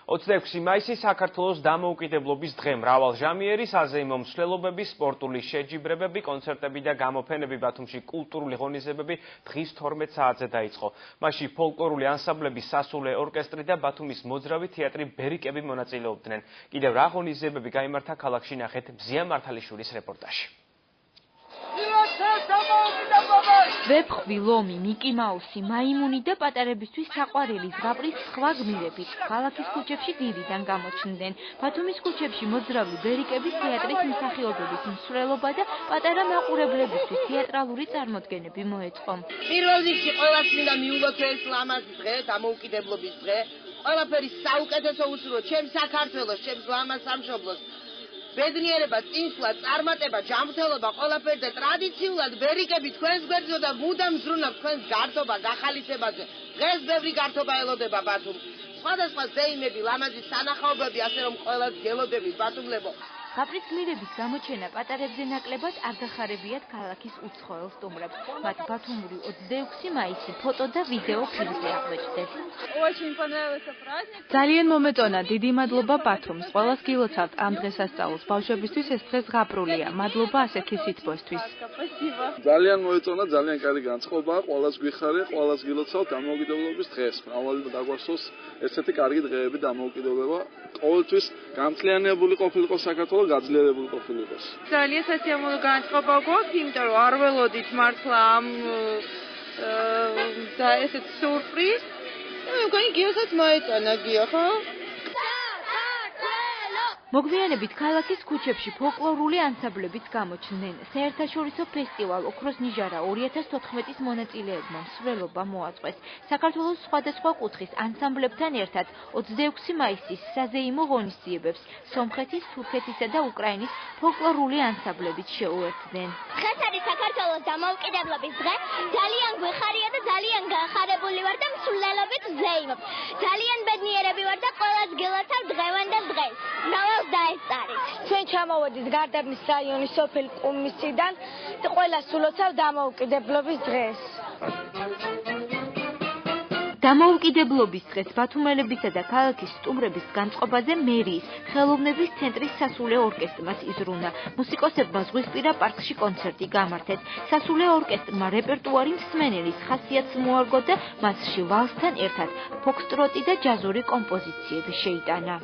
26 მაისი საქართველოს დამოუკიდებლობის დღე. მრავალჟამიერი საზეიმო მსვლელობები, სპორტული შეჯიბრებები, კონცერტები და გამოფენები ბათუმში კულტურული ღონისძიებები დღის 12 საათზე დაიწყო. მასში ფოლკლორული ანსამბლები სასულე ორკესტრი და ბათუმის მოძრავი თეატრი ბერიკები მონაწილეობდნენ. კიდევ რა ღონისძიებები გაიმართა ქალაქში, ნახეთ მზია მართალიშვილის რეპორტაჟი. ვეფხვი, ლომი, მიკი მაუსი, მაიმუნი და პატარებისთვის საყვარელი ზღაპრის სხვა გმირები ქალაქის ქუჩებში დილიდან გამოჩნდნენ. ბათუმის ქუჩებში მოძრავი ბერიკების თეატრის მსახიობების მსვლელობა და პატარა მაყურებლებისთვის თეატრალური წარმოდგენები მოეწყო. პირველ რიგში ყველას მინდა მიულოთ ეს ლამაზი დღე, დამოუკიდებლობის დღე. ყველაფერი საუკეთესო უსურვოთ ჩემ საქართველოს, ჩემს ლამაზ სამშობლოს. ბედნიერება, წინსვლა, წარმატება, ჯანმრთელობა, ყველაფერი და ტრადიციულად ბერიკები თქვენს გვერდზე და მუდამ ზრუნავ თქვენს გართობა, გახალისებაზე. დღეს ბევრი გართობა ელოდება ბათუმს. სხვადასხვა ზეიმები, ლამაზი სანახაობები, ასე რომ ყველას გელოდებით ბათუმლებო. ზღაპრის გმირების გამოჩენა პატარებზე ნაკლებად არ გახარებიათ ქალაქის უცხოელ სტუმრებს. მათ ბათუმური 26 მაისი ფოტო და ვიდეო ფილმზე აღვეჭდეთ. ძალიან მომეწონა, დიდი მადლობა ბათუმს. ყველას გილოცავთ ამ დღესასწაულს. ბავშვებისთვის ეს დღე ზღაპრულია. მადლობა ასეთი სითბოსთვის. ძალიან მოეწონა, ძალიან კარგი განწყობა, ყველას გვიხარია, ყველას გილოცავთ დამოუკიდებლობის დღეს. მრავალი დაგვასწროს ესეთი კარგი დღეები დამოუკიდებლობა. ყოველთვის გამწლიანებული ყოფილიყო საქართველო, გაძლიერებული ყოფილიყოს. ძალიან სასიამოვნო განწყობა გვაქვს, იმიტომ რომ არ ველოდით მართლა ამ და ესეთ სურპრიზ. მგონი გიოსაც მოეწონა, გიო, ხო? მოგვიანებით ქალაქის ქუჩებში ფოლკლორული ანსამბლებიც გამოჩნდნენ. საერთაშორისო ფესტივალ ოქროს ნიჟარა 2014-ის მონაწილეებმა მსვლელობა მოაწყვეს. საქართველოს სხვადასხვა კუთხის ანსამბლებთან ერთად 26 მაისის საზეიმო ღონისძიებებს სომხეთის, თურქეთისა და უკრაინის ფოლკლორული ანსამბლებიც შეუერთდნენ. დღეს არის საქართველოს დამოუკიდებლობის დღე. ძალიან გვეხარია და ძალიან გახარებული ვარ და მსვლელობით ვზეიმობ. ძალიან ბედნიერები ვარ და ყველას გილოცავ დღევანდელ დღეს. ჩვენ ჩამოვედით გარდაბნის რაიონის სოფელ ყუმისიდან და ყველას ულოცავ დამოუკიდებლობის დღეს. დამოუკიდებლობის დღეს ბათუმელებისა და ქალაქის სტუმრების განწყობაზე მერიის ხელოვნების ცენტრის სასულე ორკესტრმაც იზრუნდა. მუსიკოსებმა ზღვისპირა პარკში კონცერტი გამართეს. სასულე ორკესტრმა რეპერტუარი მსმენელის ხასიათს მოარგო და მასში ვალსთან ერთად ფოქსტროტი და ჯაზური კომპოზიციები შეიტანა.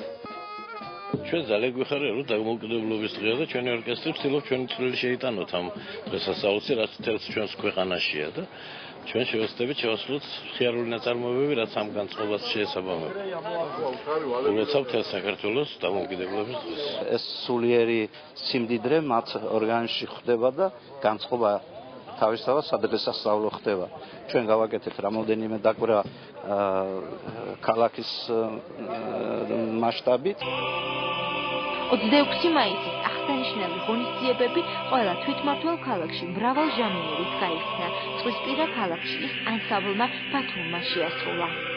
ჩვენ ძალიან გვიხარია, რომ დამოუკიდებლობის დღეა და ჩვენი ორკესტრი ვცდილობთ ჩვენი წვლილი შეიტანოთ ამ დღესასწაულზე, რაც მთელს ჩვენს ქვეყანაშია და ჩვენ შევეცდებით შევასრულოთ მხიარული ნაწარმოებები, რაც ამ განწყობას შეესაბამება. ულოცავთ მთელ საქართველოს დამოუკიდებლობის დღეს. ეს სულიერი სიმდიდრე მათ ორგანიზში ხდება და განწყობა თავისთავად სადღესასწაულო ხდება. ჩვენ გავაკეთეთ რამოდენიმე დაკვირვა ქალაქის მასშტაბით. 26 მაისის აღსანიშნავი ღონისძიებები ყველა თვითმმართველ ქალაქში მრავალჟამიერით გაიხსნა. ზღვისპირა ქალაქში ის ანსამბლმა ბათუმმა შეასრულა.